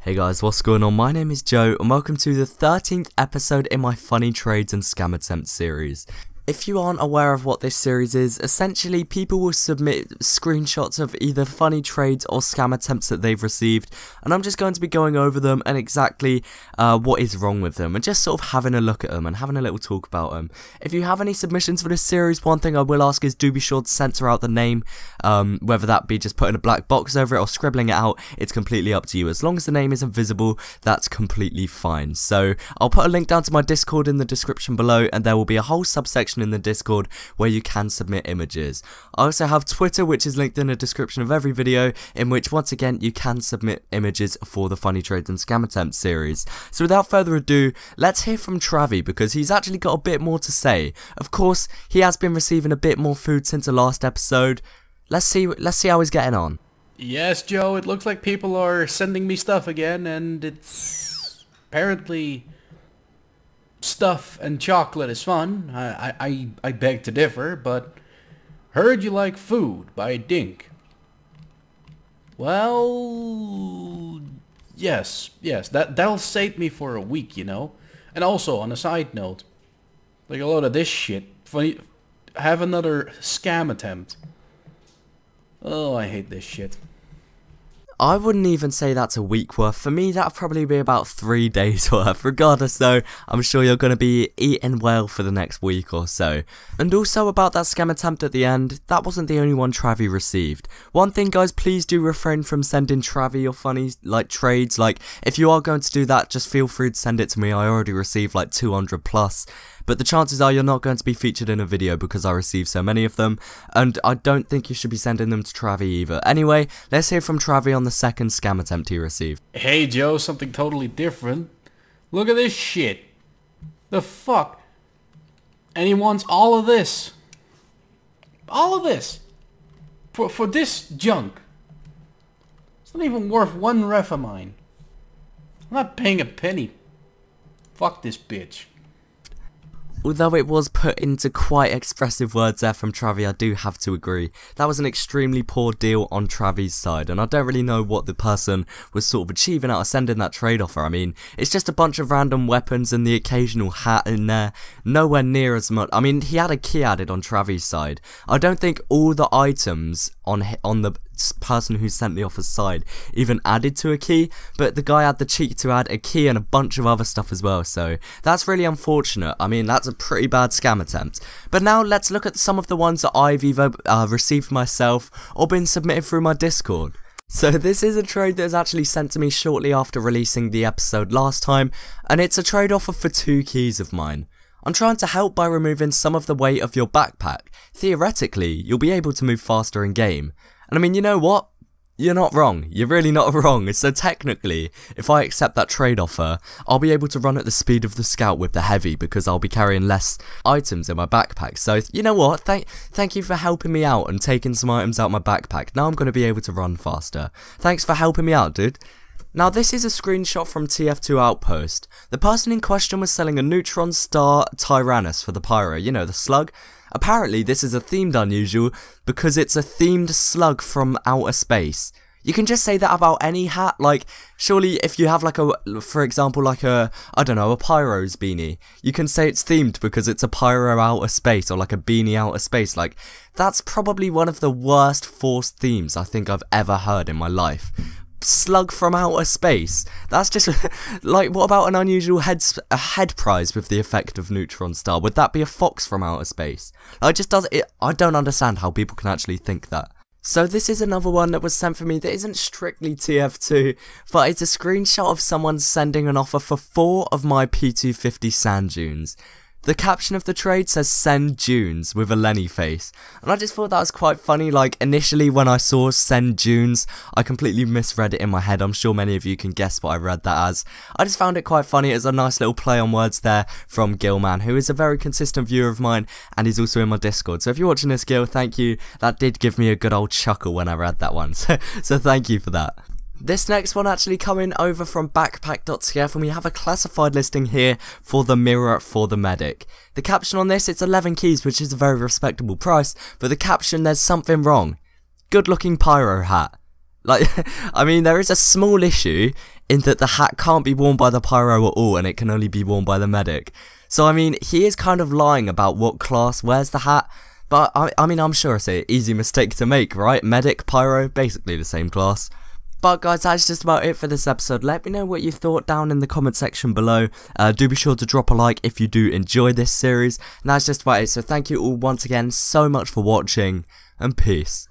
Hey guys, what's going on? My name is Joe and welcome to the 13th episode in my funny trades and scam attempt series. If you aren't aware of what this series is, essentially people will submit screenshots of either funny trades or scam attempts that they've received, and I'm just going to be going over them and exactly what is wrong with them and just sort of having a look at them and having a little talk about them. If you have any submissions for this series, one thing I will ask is do be sure to censor out the name, whether that be just putting a black box over it or scribbling it out, it's completely up to you. As long as the name isn't visible, that's completely fine. So I'll put a link down to my Discord in the description below, and there will be a whole subsection in the Discord where you can submit images. I also have Twitter, which is linked in the description of every video, in which once again you can submit images for the funny trades and scam attempt series. So without further ado, let's hear from Travi, because he's actually got a bit more to say. Of course, he has been receiving a bit more food since the last episode. Let's see how he's getting on. Yes, Joe, it looks like people are sending me stuff again, and it's apparently stuff and chocolate is fun. I beg to differ, but heard you like food by Dink. Well, yes, that'll sate me for a week, you know. And also, on a side note, like a lot of this shit, funny, have another scam attempt. Oh, I hate this shit. I wouldn't even say that's a week worth. For me, that'd probably be about 3 days worth. Regardless though, I'm sure you're going to be eating well for the next week or so. And also about that scam attempt at the end, that wasn't the only one Travi received. One thing guys, please do refrain from sending Travi your funny trades. Like, if you are going to do that, just feel free to send it to me. I already received like 200 plus. But the chances are you're not going to be featured in a video because I received so many of them, and I don't think you should be sending them to Travi either. Anyway, let's hear from Travi on the second scam attempt he received. Hey Joe, something totally different. Look at this shit. The fuck? And he wants all of this. All of this. For this junk. It's not even worth one ref of mine. I'm not paying a penny. Fuck this bitch. Although it was put into quite expressive words there from Travi, I do have to agree. That was an extremely poor deal on Travi's side, and I don't really know what the person was sort of achieving out of sending that trade offer. I mean, it's just a bunch of random weapons and the occasional hat in there, nowhere near as much. I mean, he had a key added on Travi's side. I don't think all the items on the person who sent the offer's side even added to a key, but the guy had the cheek to add a key and a bunch of other stuff as well, so that's really unfortunate. I mean, that's a pretty bad scam attempt. But now let's look at some of the ones that I've either received myself or been submitted through my Discord. So this is a trade that was actually sent to me shortly after releasing the episode last time, and it's a trade offer for 2 keys of mine. I'm trying to help by removing some of the weight of your backpack. Theoretically, you'll be able to move faster in game. And I mean, you know what? You're not wrong. You're really not wrong. So technically, if I accept that trade offer, I'll be able to run at the speed of the scout with the heavy because I'll be carrying less items in my backpack. So, you know what? Thank you for helping me out and taking some items out my backpack. Now I'm going to be able to run faster. Thanks for helping me out, dude. Now this is a screenshot from TF2 Outpost. The person in question was selling a neutron star Tyrannus for the pyro, you know, the slug. Apparently this is a themed unusual because it's a themed slug from outer space. You can just say that about any hat. Like, surely if you have like for example like a, I don't know, a pyro's beanie, you can say it's themed because it's a pyro outer space or like a beanie outer space. Like, that's probably one of the worst forced themes I think I've ever heard in my life. Slug from outer space. That's just like, what about an unusual head prize with the effect of neutron star? Would that be a fox from outer space? I don't understand how people can actually think that. So this is another one that was sent for me that isn't strictly TF2, but it's a screenshot of someone sending an offer for 4 of my P250 sand dunes. The caption of the trade says send dunes with a Lenny face, and I just thought that was quite funny. Like, initially when I saw send dunes, I completely misread it in my head. I'm sure many of you can guess what I read that as. I just found it quite funny. It's a nice little play on words there from Gilman, who is a very consistent viewer of mine, and he's also in my Discord. So if you're watching this, Gil, thank you. That did give me a good old chuckle when I read that one, so thank you for that. This next one actually coming over from backpack.tf, and we have a classified listing here for the mirror for the medic. The caption on this, it's 11 keys, which is a very respectable price, but the caption, there's something wrong. Good looking pyro hat. Like, I mean, there is a small issue in that the hat can't be worn by the pyro at all, and it can only be worn by the medic. So, I mean, he is kind of lying about what class wears the hat, but, I mean, I'm sure it's an easy mistake to make, right? Medic, pyro, basically the same class. But guys, that's just about it for this episode. Let me know what you thought down in the comment section below. Do be sure to drop a like if you do enjoy this series. And that's just about it. So thank you all once again so much for watching, and peace.